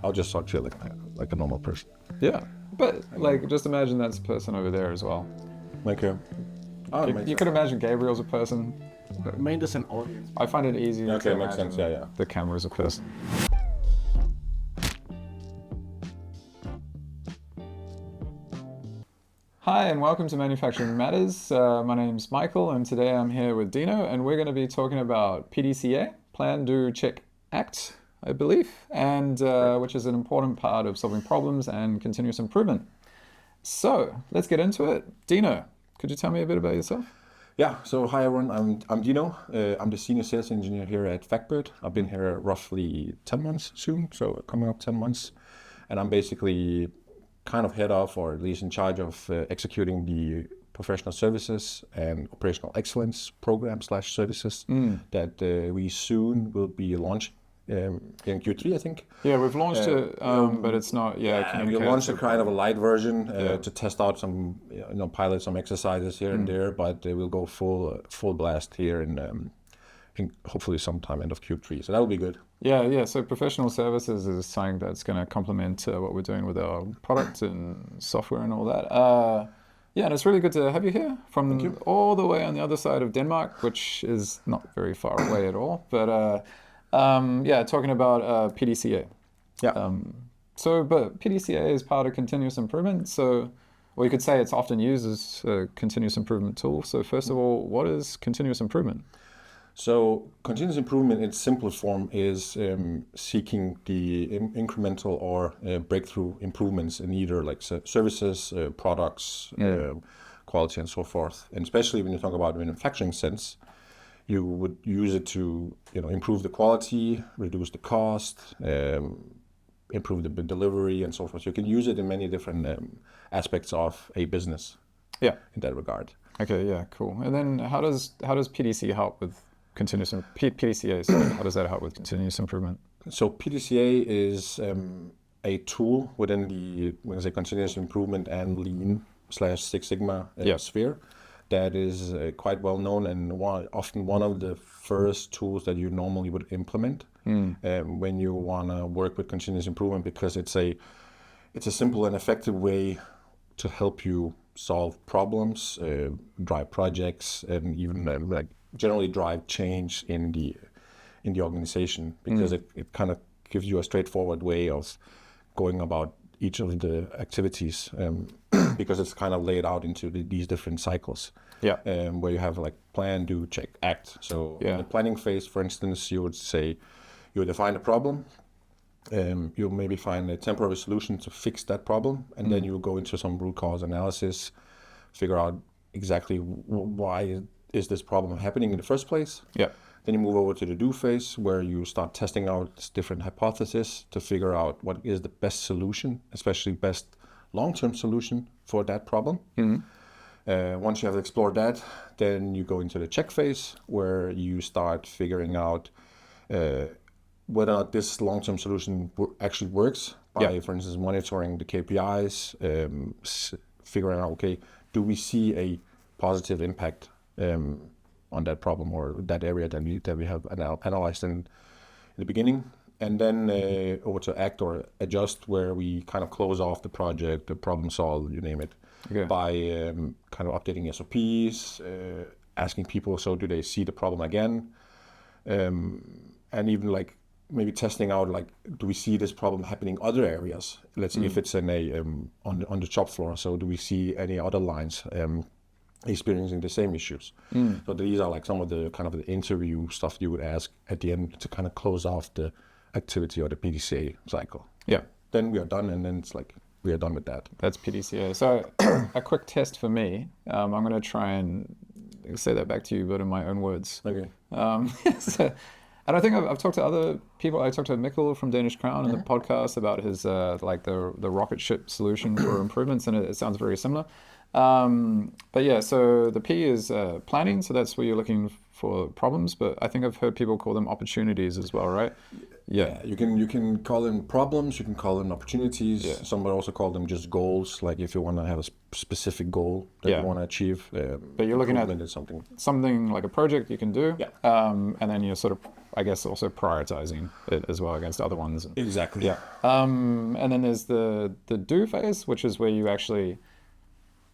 I'll just talk to you like a normal person. Yeah, but like just imagine that's a person over there as well. Like You could imagine Gabriel's a person. Made this an audience. I find it easier Okay, to makes imagine sense. Yeah. the camera's a person. Hi and welcome to Manufacturing Matters. My name's Michael and today I'm here with Dino and we're going to be talking about PDCA, Plan, Do, Check, Act, I believe, and which is an important part of solving problems and continuous improvement. So let's get into it. Dino, could you tell me a bit about yourself? Yeah, so hi everyone, I'm Dino. I'm the senior sales engineer here at Factbird. I've been here roughly 10 months soon, so coming up 10 months. And I'm basically kind of head of, or at least in charge of executing the professional services and operational excellence program/services that we soon will be launching in Q3, I think. Yeah, we've launched it, but it's not. We launched a kind of a light version to test out some, pilot some exercises here and there, but we'll go full blast here in hopefully sometime end of Q3. So that will be good. Yeah. So professional services is something that's going to complement what we're doing with our product and software and all that. And it's really good to have you here from all the way on the other side of Denmark, which is not very far away at all. But talking about PDCA. Yeah. But PDCA is part of continuous improvement. So, or you could say it's often used as a continuous improvement tool. So first of all, what is continuous improvement? So continuous improvement in its simplest form is seeking the incremental or breakthrough improvements in either like services, products, quality and so forth. And especially when you talk about manufacturing sense, you would use it to improve the quality, reduce the cost, improve the delivery and so forth. You can use it in many different aspects of a business. Yeah. In that regard. Okay. Yeah. Cool. And then how does PDCA help with PDCA? Sorry, how does that help with continuous improvement? So PDCA is a tool within the continuous improvement and Lean/Six Sigma sphere that is quite well known and often one of the first tools that you normally would implement when you want to work with continuous improvement, because it's a simple and effective way to help you solve problems, drive projects, and even generally drive change in the organization, because it kind of gives you a straightforward way of going about each of the activities, because it's kind of laid out into these different cycles. Yeah. Where you have like plan, do, check, act. So in the planning phase, for instance, you would define a problem. You'll maybe find a temporary solution to fix that problem, and then you'll go into some root cause analysis, figure out exactly why is this problem happening in the first place. Yeah. Then you move over to the do phase, where you start testing out different hypotheses to figure out what is the best solution, especially best long-term solution for that problem. Once you have explored that, then you go into the check phase, where you start figuring out whether or not this long-term solution actually works by, for instance, monitoring the KPIs, figuring out, okay, do we see a positive impact on that problem or that area that we have analyzed in the beginning, and then over to act or adjust, where we kind of close off the project, the problem solve, you name it, by kind of updating SOPs, asking people, so do they see the problem again, and even like maybe testing out, like, do we see this problem happening in other areas? Let's say if it's in on the shop floor, so do we see any other lines experiencing the same issues? So these are like some of the kind of the interview stuff you would ask at the end to kind of close off the activity or the PDCA cycle. Yeah. Then we are done, and then it's like we are done with that. That's PDCA. So a quick test for me. I'm going to try and say that back to you, but in my own words. Okay. And I think I've talked to other people. I talked to Mikkel from Danish Crown in the podcast about his the rocket ship solution for improvements, and it sounds very similar. But yeah, so the P is planning, so that's where you're looking for problems, but I think I've heard people call them opportunities as well, right? Yeah, you can call them problems, you can call them opportunities. Yeah. Some would also call them just goals, like if you want to have a specific goal that you want to achieve. But you're looking at something like a project you can do, and then you're sort of I guess also prioritizing it as well against other ones. Exactly. Yeah. And then there's the do phase, which is where you actually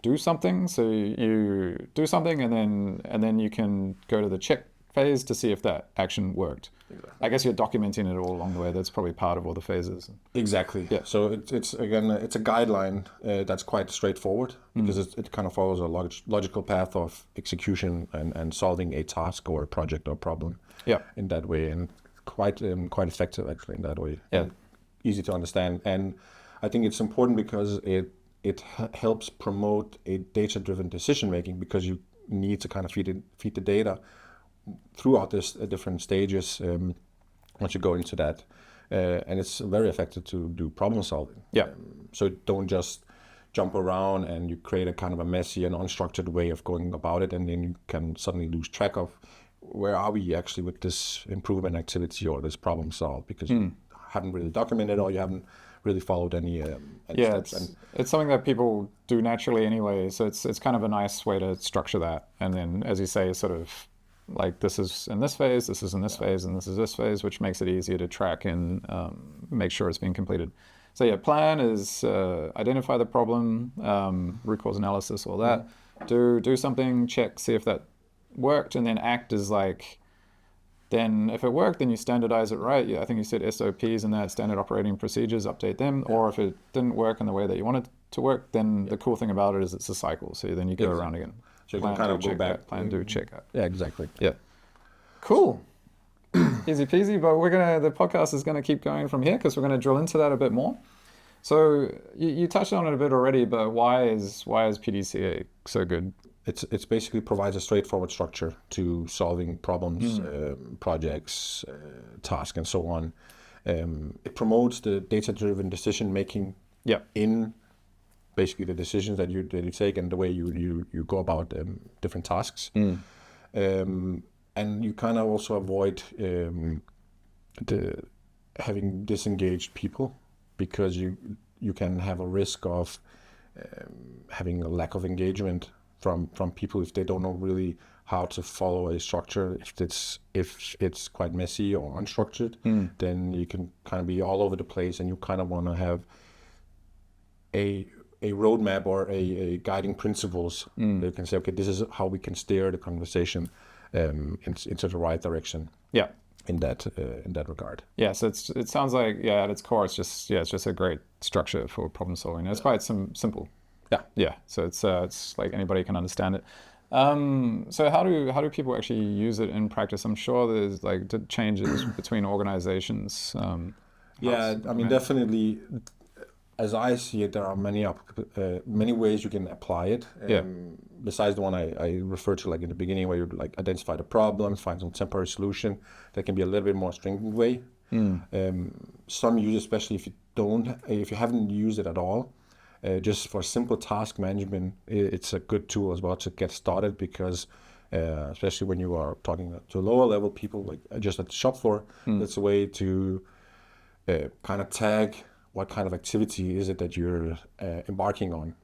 do something. So you do something, and then you can go to the check phase to see if that action worked. Exactly. I guess you're documenting it all along the way. That's probably part of all the phases. Exactly. Yeah. So it's again, it's a guideline that's quite straightforward because it kind of follows a logical path of execution and solving a task or a project or problem. Yeah. In that way, and quite effective actually in that way. Yeah. And easy to understand, and I think it's important because it helps promote a data-driven decision making, because you need to kind of feed the data throughout this different stages once you go into that, and it's very effective to do problem solving. Yeah. So don't just jump around and you create a kind of a messy and unstructured way of going about it, and then you can suddenly lose track of where are we actually with this improvement activity or this problem solved, because you haven't really documented or you haven't really followed any steps. It's something that people do naturally anyway, so it's kind of a nice way to structure that. And then, as you say, sort of like this is in this phase, this is in this phase, and this is this phase, which makes it easier to track and make sure it's being completed. So yeah, plan is identify the problem, root cause analysis, all that. Do something, check, see if that worked, and then act is like, then if it worked, then you standardize it, right? Yeah, I think you said SOPs and that, standard operating procedures, update them. Or if it didn't work in the way that you wanted it to work, then the cool thing about it is it's a cycle. So then you go around again. So you can kind of go back. That, plan, do, check out. Yeah, exactly. Yeah. Cool. Easy peasy, but the podcast is gonna keep going from here because we're gonna drill into that a bit more. So you touched on it a bit already, but why is PDCA so good? It's basically provides a straightforward structure to solving problems, projects, tasks, and so on. It promotes the data-driven decision making in basically the decisions that you take and the way you go about different tasks. And you kind of also avoid having disengaged people, because you can have a risk of having a lack of engagement from people if they don't know really how to follow a structure. If it's quite messy or unstructured, then you can kind of be all over the place, and you kind of want to have a roadmap or a guiding principles. You can say, okay, this is how we can steer the conversation into the right direction. Yeah. In that regard. Yeah, so it sounds like at its core it's just a great structure for problem solving. It's quite simple. Yeah. So it's like anybody can understand it. So how do people actually use it in practice? I'm sure there's like changes between organizations. Definitely. As I see it, there are many ways you can apply it. Besides the one I referred to like in the beginning, where you like identify the problem, find some temporary solution, that can be a little bit more stringent way. Some use, especially if you haven't used it at all, just for simple task management, it's a good tool as well to get started, because especially when you are talking to lower level people, like just at the shop floor, that's a way to kind of tag what kind of activity is it that you're embarking on.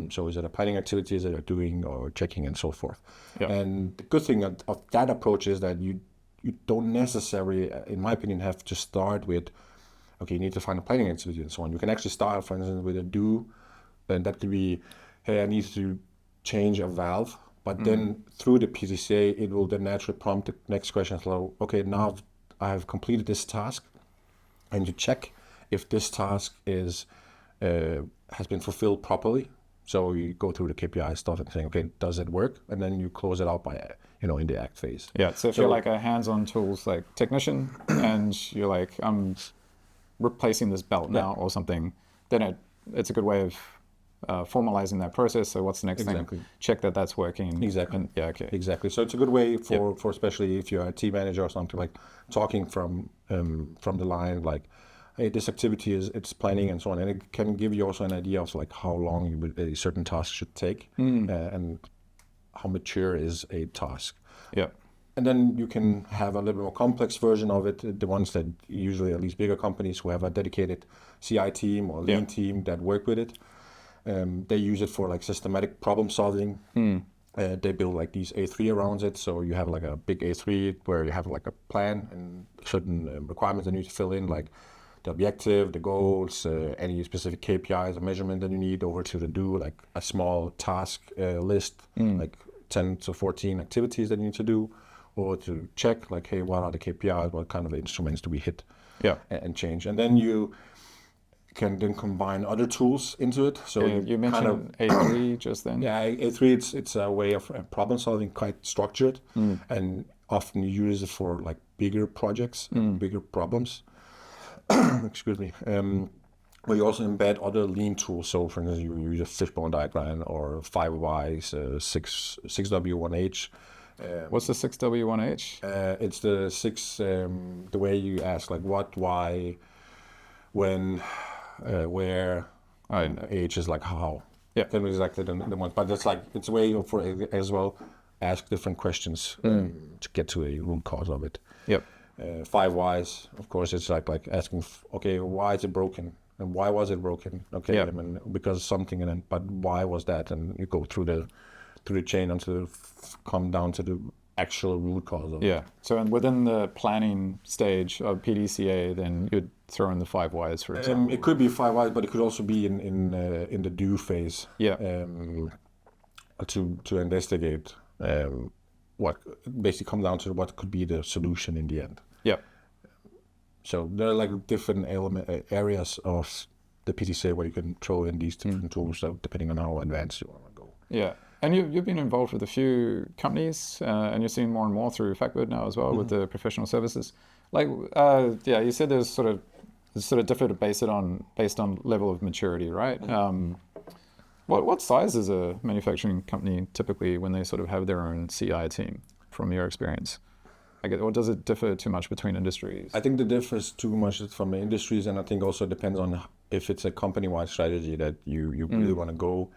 So is it a planning activity, is it a doing or checking, and so forth. And the good thing of that approach is that you don't necessarily, in my opinion, have to start with, okay, you need to find a planning activity and so on. You can actually start, for instance, with a do, and that could be, hey, I need to change a valve. But then through the PDCA, it will then naturally prompt the next question. So, okay, now I have completed this task, and you check if this task has been fulfilled properly. So you go through the KPI stuff and saying, okay, does it work? And then you close it out by, in the act phase. Yeah, so if you're like a hands-on tools like technician and you're like, I'm replacing this belt now or something, then it's a good way of formalizing that process. So what's the next thing? Check that that's working. Exactly. And, Exactly. So it's a good way for especially if you're a team manager or something, like talking from the line, like, hey, this activity it's planning and so on, and it can give you also an idea of like how long a certain task should take, and how mature is a task. Yeah. And then you can have a little bit more complex version of it. The ones that usually, at least bigger companies who have a dedicated CI team or lean team that work with it, they use it for like systematic problem solving. They build like these A3 around it, so you have like a big A3 where you have like a plan and certain requirements that you need to fill in, like the objective, the goals, any specific KPIs or measurement that you need over to the do, like a small task list, like 10 to 14 activities that you need to do, or to check like, hey, what are the KPIs, what kind of instruments do we hit and change. And then you can then combine other tools into it. So You mentioned A3 just then. Yeah, A3, it's a way of problem solving, quite structured, and often you use it for like bigger projects, bigger problems. Excuse me. Where you also embed other lean tools. So, for instance, you use a fishbone diagram or 5 Ys, 6W1H. What's the 6W1H? It's the 6, the way you ask like what, why, when, where, and H is like how. Yeah. Can be exactly the one, but it's like it's a way for as well ask different questions to get to a root cause of it. Yep. 5 Whys, of course, it's like asking, okay, why is it broken and why was it broken? Okay, I mean, because something, and then but why was that? And you go through the chain until come down to the actual root cause of it. So, and within the planning stage of PDCA, then you'd throw in the 5 Whys, for example. It could be 5 Whys, but it could also be in the do phase. To investigate what basically comes down to what could be the solution in the end. So there are like different areas of the PDCA where you can throw in these different tools, depending on how advanced you want to go. And you've been involved with a few companies, and you're seeing more and more through Factbird now as well with the professional services. Like, you said there's sort of different based on level of maturity, right? What size is a manufacturing company typically when they sort of have their own CI team, from your experience? Or does it differ too much between industries? I think it differs too much from the industries, and I think also depends on if it's a company-wide strategy that you really want to go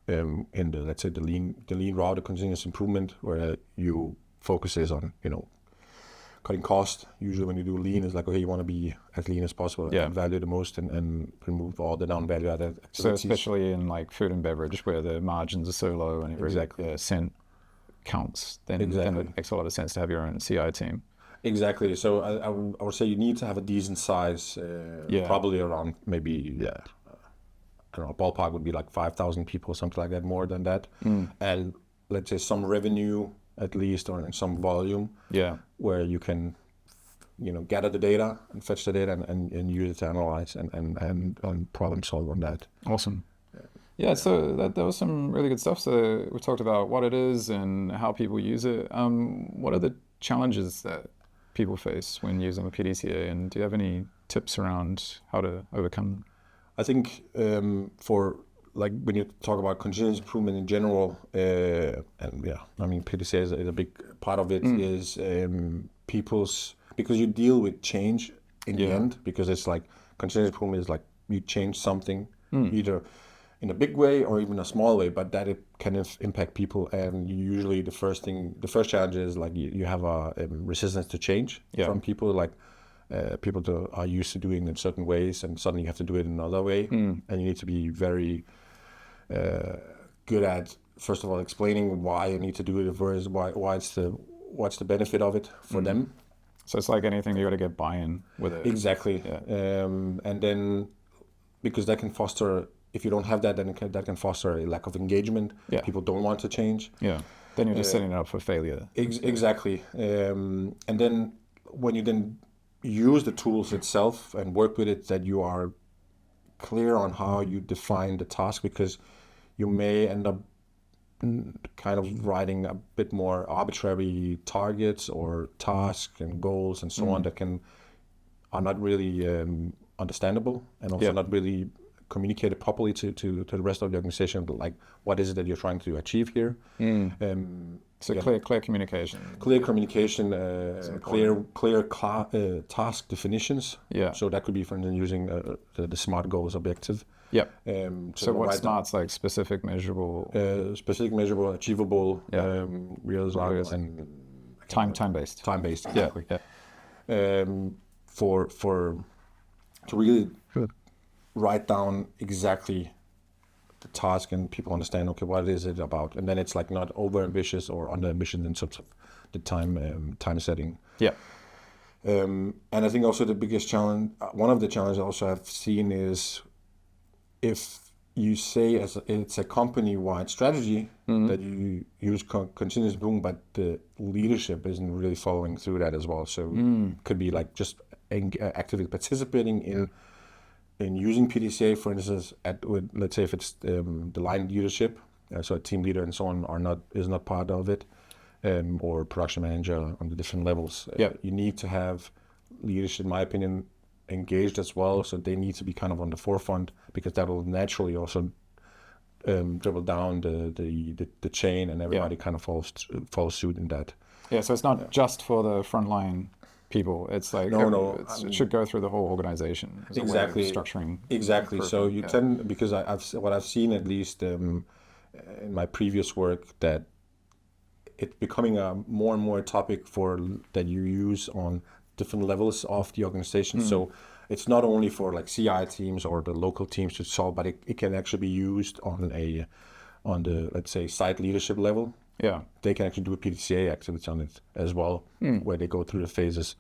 in the, let's say, the lean route, the continuous improvement, where you focuses on cutting cost. Usually when you do lean, it's like, okay, you want to be as lean as possible, add value the most, and remove all the non-value added activities. So especially in like food and beverage, where the margins are so low and every cent counts, then it makes a lot of sense to have your own CI team. Exactly. So I would say you need to have a decent size, probably around maybe, I don't know, ballpark would be like 5,000 people, something like that, more than that. And let's say some revenue at least, or some volume, where you can, gather the data and fetch the data and use it to analyze and problem solve on that. Awesome. Yeah, so that was some really good stuff. So we talked about what it is and how people use it. What are the challenges that people face when using the PDCA, and do you have any tips around how to overcome? I think for like when you talk about continuous improvement in general, PDCA is a big part of it. Is because you deal with change in the end, because it's like continuous improvement is like you change something either in a big way or even a small way, but that it can impact people. And usually the first challenge is like you have a resistance to change from people. Like people are used to doing it in certain ways, and suddenly you have to do it another way, and you need to be very good at, first of all, explaining why you need to do it versus what's the benefit of it for them. So it's like anything, you got to get buy-in with it. Exactly. And then because that can foster, if you don't have that, then that can foster a lack of engagement. People don't want to change. Then you're just setting it up for failure. Exactly. And then when you then use the tools itself and work with it, that you are clear on how you define the task, because you may end up kind of writing a bit more arbitrary targets or tasks and goals and so on that are not really understandable, and also not really communicated properly to the rest of the organization. Like, what is it that you're trying to achieve here? So clear communication. Clear communication, clear task definitions. So that could be, for instance, using the SMART goals objective. So what SMART's like? Specific, measurable, achievable, realizable, and time-based. Time-based, exactly. To really write down exactly the task and people understand, okay, what is it about? And then it's like not over ambitious or under ambitious in terms of the time setting. Yeah. And I think also the biggest challenge, one of the challenges also I've seen is if you say it's a company-wide strategy that you use continuous improvement, but the leadership isn't really following through that as well. So it could be like just actively participating in using PDCA, for instance, let's say if it's the line leadership, so a team leader and so on is not part of it, or production manager on the different levels. You need to have leadership, in my opinion, engaged as well, so they need to be kind of on the forefront, because that will naturally also dribble down the chain, and everybody kind of follows suit in that. Yeah, so it's not just for the frontline people. It's like it should go through the whole organization. Exactly. Structuring. Exactly. So you tend, because what I've seen, at least in my previous work, that it's becoming a more and more topic that you use on different levels of the organization. So it's not only for like CI teams or the local teams to solve, but it can actually be used on the, let's say, site leadership level. Yeah. They can actually do a PDCA activity on it as well, where they go through the phases.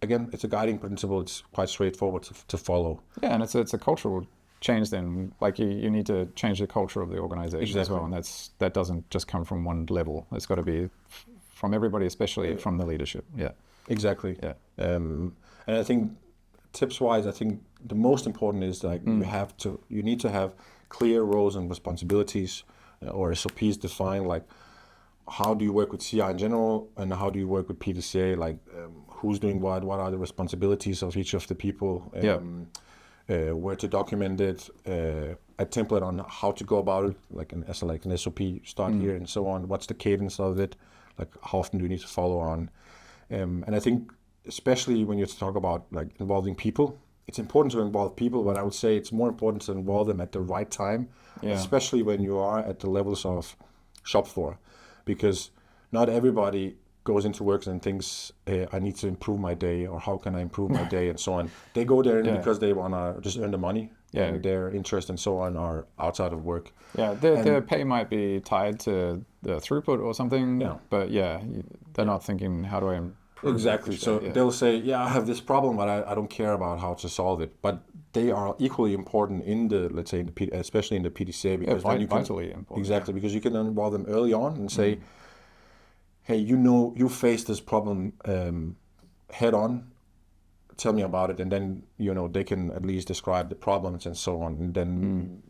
Again, it's a guiding principle. It's quite straightforward to follow. Yeah, and it's a cultural change then. Like you need to change the culture of the organization as well, and that doesn't just come from one level. It's got to be from everybody, especially from the leadership. Yeah. Exactly. Yeah. And I think tips-wise, I think the most important is like you need to have clear roles and responsibilities, or SOPs defined, like how do you work with CI in general, and how do you work with PDCA, like who's doing what are the responsibilities of each of the people, where to document it, a template on how to go about it, like an SOP, start here and so on, what's the cadence of it, like how often do you need to follow on. And I think, especially when you talk about like involving people, it's important to involve people, but I would say it's more important to involve them at the right time, especially when you are at the levels of shop floor, because not everybody goes into work and thinks, hey, I need to improve my day, or how can I improve my day, and so on. They go there because they want to just earn the money, and their interest and so on are outside of work. Yeah, their pay might be tied to the throughput or something, but they're not thinking, how do I improve? Exactly. So they'll say, I have this problem, but I don't care about how to solve it. But they are equally important in the, let's say, especially in the PDCA, because then you can, vitally important. Exactly, because you can involve them early on and say, hey, you face this problem head on. Tell me about it, and then they can at least describe the problems and so on. And then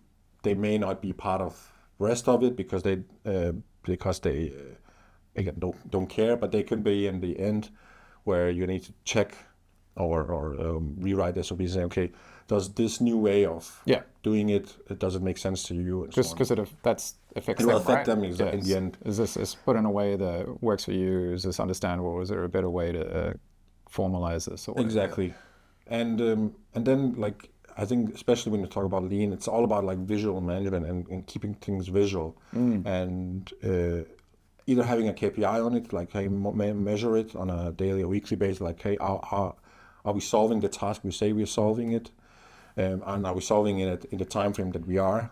they may not be part of the rest of it because they again don't care, but they can be in the end where you need to check or rewrite this, or be saying, okay, does this new way of doing it, does it make sense to you? Just because it affects it will affect them in the end. Is this put in a way that works for you? Is this understandable? Is there a better way to formalize this? Or exactly. And then, like, I think especially when you talk about lean, it's all about like visual management and keeping things visual, and either having a KPI on it, like, hey, measure it on a daily or weekly basis, like, hey, are we solving the task we say we're solving it, and are we solving it in the time frame that we are?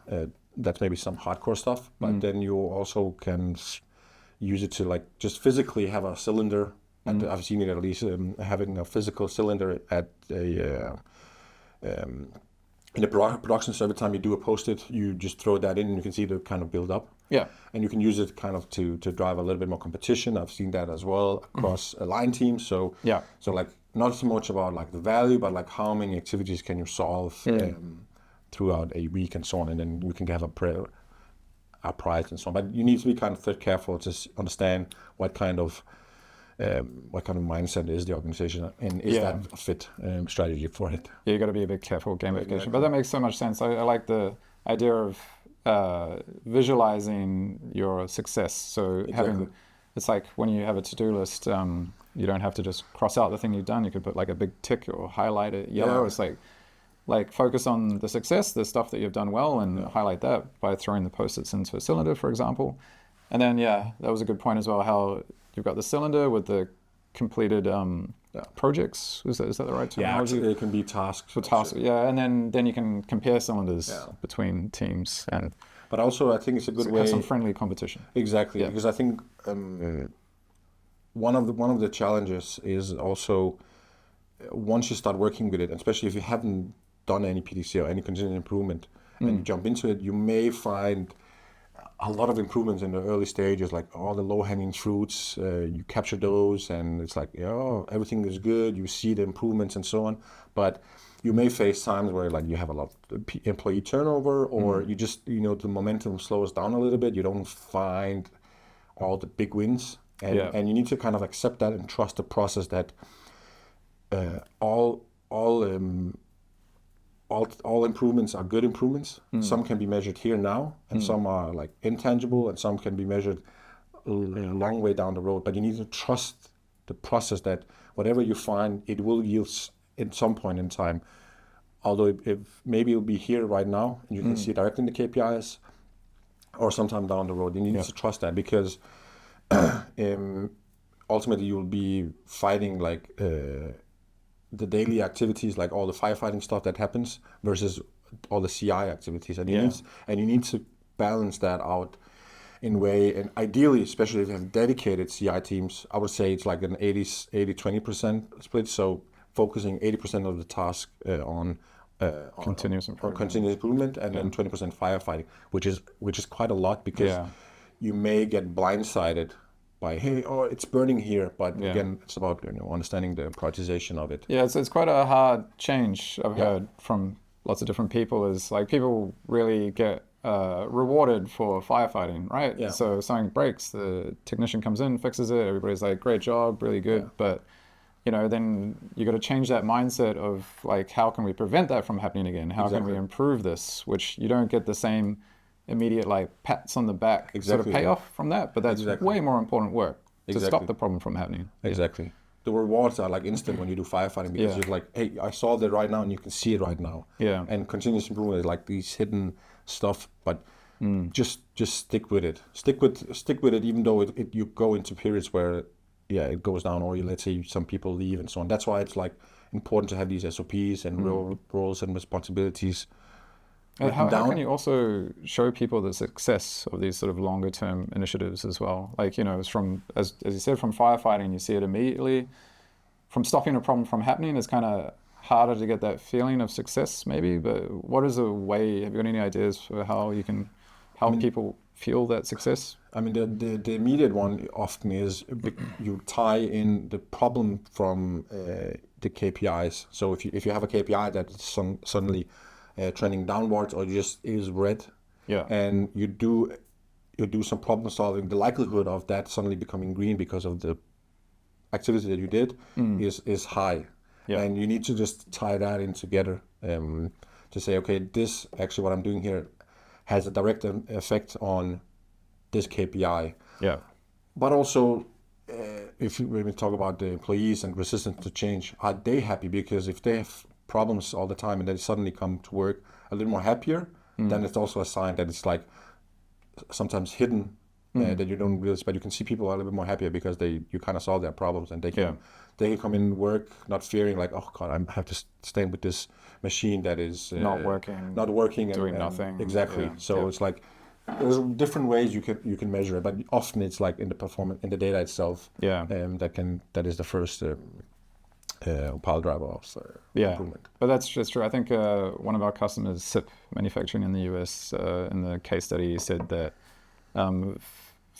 That's maybe some hardcore stuff, but then you also can use it to like just physically have a cylinder. And I've seen it at least having a physical cylinder at in the production. So every time you do a post-it, you just throw that in, and you can see the kind of build up. Yeah. And you can use it kind of to drive a little bit more competition. I've seen that as well across a line team. So so like not so much about like the value, but like how many activities can you solve throughout a week and so on, and then we can have a prize and so on. But you need to be kind of careful to understand what kind of mindset is the organization, and is that a fit strategy for it? Yeah, you got to be a bit careful with gamification. Exactly. But that makes so much sense. I like the idea of visualizing your success. So it's like when you have a to-do list, you don't have to just cross out the thing you've done. You could put like a big tick or highlight it yellow. It's like focus on the success, the stuff that you've done well, and highlight that by throwing the post-its into a cylinder, for example. And then that was a good point as well, how you've got the cylinder with the completed projects. Is that the right terminology? It can be tasks. For tasks, yeah, and then you can compare cylinders between teams, and but also I think it's a good way have some friendly competition. Exactly, because I think one of the challenges is also once you start working with it, especially if you haven't done any PDCA or any continuous improvement, and you jump into it, you may find a lot of improvements in the early stages, like all the low-hanging fruits, you capture those, and it's like, everything is good, you see the improvements and so on. But you may face times where like you have a lot of employee turnover, or you just, the momentum slows down a little bit, you don't find all the big wins. And you need to kind of accept that and trust the process that all improvements are good improvements. Some can be measured here now, and some are like intangible, and some can be measured a long way down the road. But you need to trust the process that whatever you find, it will yield at some point in time. Although maybe it'll be here right now, and you can see it directly in the KPIs, or sometime down the road. You need to trust that, because ultimately you'll be fighting like the daily activities, like all the firefighting stuff that happens versus all the CI activities, and you need to balance that out in a way. And ideally, especially if you have dedicated CI teams, I would say it's like an 80-20% split. So focusing 80% of the task on continuous improvement, and then 20% firefighting, which is quite a lot, because you may get blindsided by, hey, it's burning here, but again, it's about understanding the prioritization of it. Yeah, it's quite a hard change, I've heard from lots of different people. Is like people really get rewarded for firefighting, right? Yeah. So something breaks, the technician comes in, fixes it, everybody's like, great job, really good. But then you got to change that mindset of like, how can we prevent that from happening again? How can we improve this? Which you don't get the same immediate like pats on the back sort of payoff from that, but that's way more important work to stop the problem from happening. Exactly. The rewards are like instant when you do firefighting, because you're like, hey, I solved it right now, and you can see it right now. Yeah. And continuous improvement is like these hidden stuff, but just stick with it. Stick with it, even though you go into periods where it goes down, or let's say some people leave and so on. That's why it's like important to have these SOPs and roles and responsibilities. How can you also show people the success of these sort of longer term initiatives as well? Like, it's from, as you said, from firefighting, you see it immediately. From stopping a problem from happening, it's kind of harder to get that feeling of success maybe, but what is a way, have you got any ideas for how you can help people feel that success? I mean, the immediate one often is you tie in the problem from the KPIs. So if you have a KPI that is suddenly trending downwards, or just is red, and you do some problem solving, the likelihood of that suddenly becoming green because of the activity that you did is high. And you need to just tie that in together to say, okay, this actually what I'm doing here has a direct effect on this KPI. But also, when we talk about the employees and resistance to change, are they happy? Because if they have problems all the time and they suddenly come to work a little more happier, then it's also a sign that it's like sometimes hidden that you don't realize, but you can see people are a little bit more happier because you kind of solve their problems, and they can come in work not fearing like, oh God, I have to stay with this machine that is not working, doing nothing. Exactly. So it's like there's different ways you can measure it, but often it's like in the performance, in the data itself. That is the first pile driver of improvement. But that's just true. I think one of our customers, SIP Manufacturing in the US, in the case study said that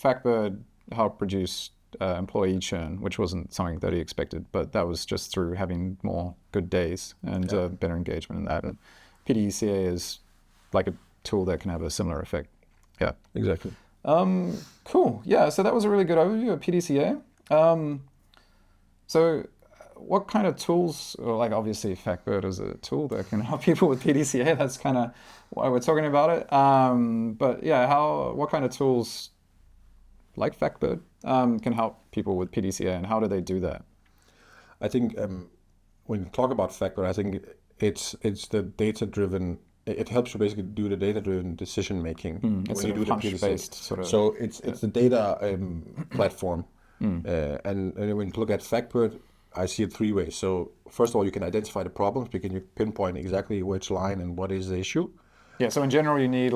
Factbird helped reduce employee churn, which wasn't something that he expected, but that was just through having more good days and better engagement in that. And PDCA is like a tool that can have a similar effect. Yeah, exactly. Cool. Yeah, so that was a really good overview of PDCA. So what kind of tools, or like obviously Factbird is a tool that can help people with PDCA. That's kind of why we're talking about it. But yeah, what kind of tools like Factbird can help people with PDCA, and how do they do that? I think when you talk about Factbird, I think it's the data-driven. It helps you basically do the data-driven decision making It's when you do the PDCA. Based sort of. So it's the data platform And when you look at FactBird, I see it three ways. So first of all, you can identify the problems because you pinpoint exactly which line and what is the issue. Yeah, so in general, you need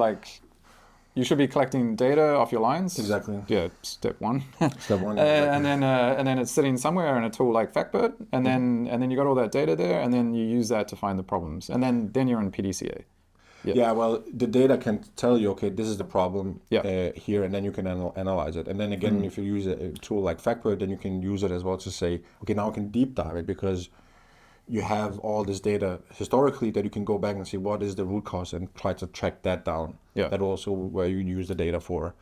you should be collecting data off your lines. Exactly. Yeah, step one. Step one. And then it's sitting somewhere in a tool like FactBird, and then you got all that data there, and then you use that to find the problems, and then you're in PDCA. Yeah, well, the data can tell you, okay, this is the problem here, and then you can analyze it. And then again, if you use a tool like FactBird, then you can use it as well to say, okay, now I can deep dive it because you have all this data historically that you can go back and see what is the root cause and try to track that down. Yeah. That also where you use the data for.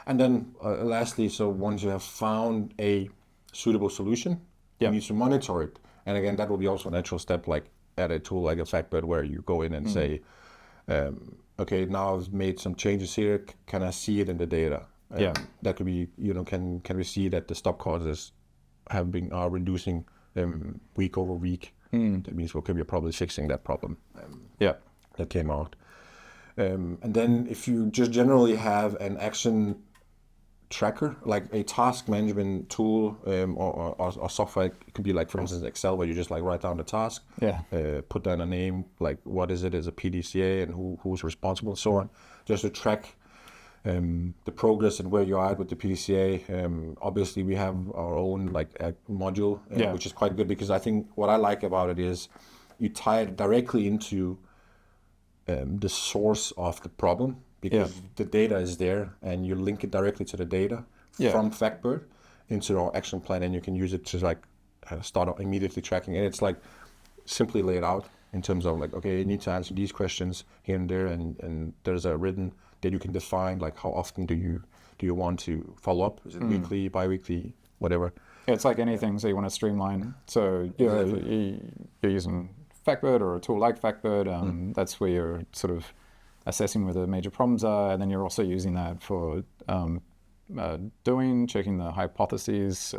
And then lastly, so once you have found a suitable solution, you need to monitor it. And again, that will be also a natural step, like at a tool like a FactBird where you go in and say, okay, now I've made some changes here. Can I see it in the data? That could be, can we see that the stop causes are reducing week over week? That means okay, we're probably fixing that problem. That came out. And then if you just generally have an action tracker, like a task management tool or software, it could be like, for instance, Excel, where you just like write down the task, put down a name, like what is it as a PDCA and who's responsible and so on, just to track the progress and where you're at with the PDCA. Obviously, we have our own module, which is quite good because I think what I like about it is you tie it directly into the source of the problem because the data is there and you link it directly to the data from FactBird into our action plan, and you can use it to start immediately tracking. And it's simply laid out in terms of okay, you need to answer these questions here and there, and there's a written that you can define how often do you want to follow up? Is it weekly, bi-weekly, whatever? Yeah, it's like anything. So you want to streamline. So you're using FactBird or a tool like FactBird. That's where you're sort of assessing where the major problems are, and then you're also using that for checking the hypotheses.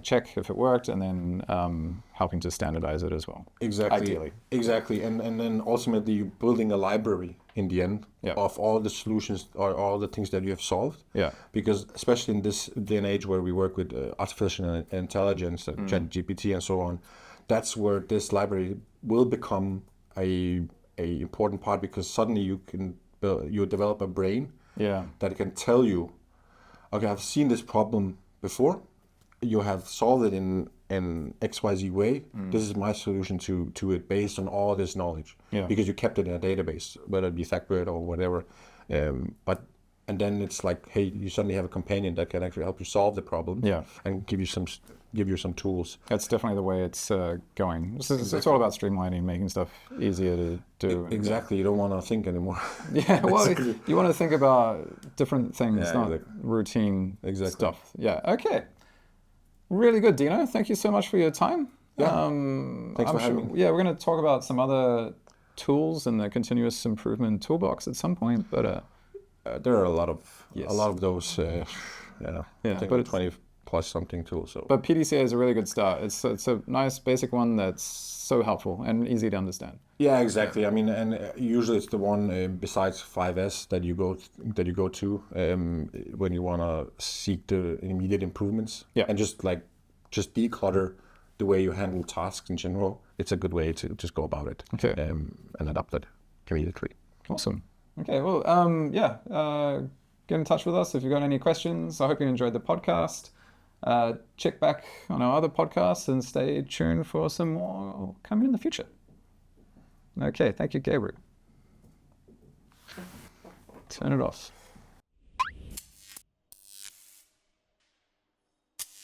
Check if it worked, and then helping to standardize it as well. Ideally. Exactly. And then ultimately you're building a library in the end of all the solutions or all the things that you have solved. Yeah. Because especially in this day and age where we work with artificial intelligence, ChatGPT and so on, that's where this library will become a important part, because suddenly you develop a brain that can tell you, okay, I've seen this problem before. You have solved it in XYZ way. This is my solution to it based on all this knowledge. Because you kept it in a database, whether it be FactBird or whatever. And then it's hey, you suddenly have a companion that can actually help you solve the problem. And give you some tools. That's definitely the way it's going. It's all about streamlining, making stuff easier to do. Exactly. You don't want to think anymore. Well, you want to think about different things, not routine stuff. Okay. Really good, Dino. Thank you so much for your time. Thanks for having me. Yeah, we're going to talk about some other tools in the continuous improvement toolbox at some point, but there are a lot of those. I think but 20 plus something tools. So. But PDCA is a really good start. It's a nice basic one that's so helpful and easy to understand. Yeah, exactly. I mean, and usually it's the one besides 5S that you go to when you want to seek the immediate improvements. And just declutter the way you handle tasks in general. It's a good way to just go about it and adapt it immediately. Awesome. Okay. Well, get in touch with us if you've got any questions. I hope you enjoyed the podcast. Check back on our other podcasts and stay tuned for some more coming in the future. Okay, thank you, Gabriel. Turn it off.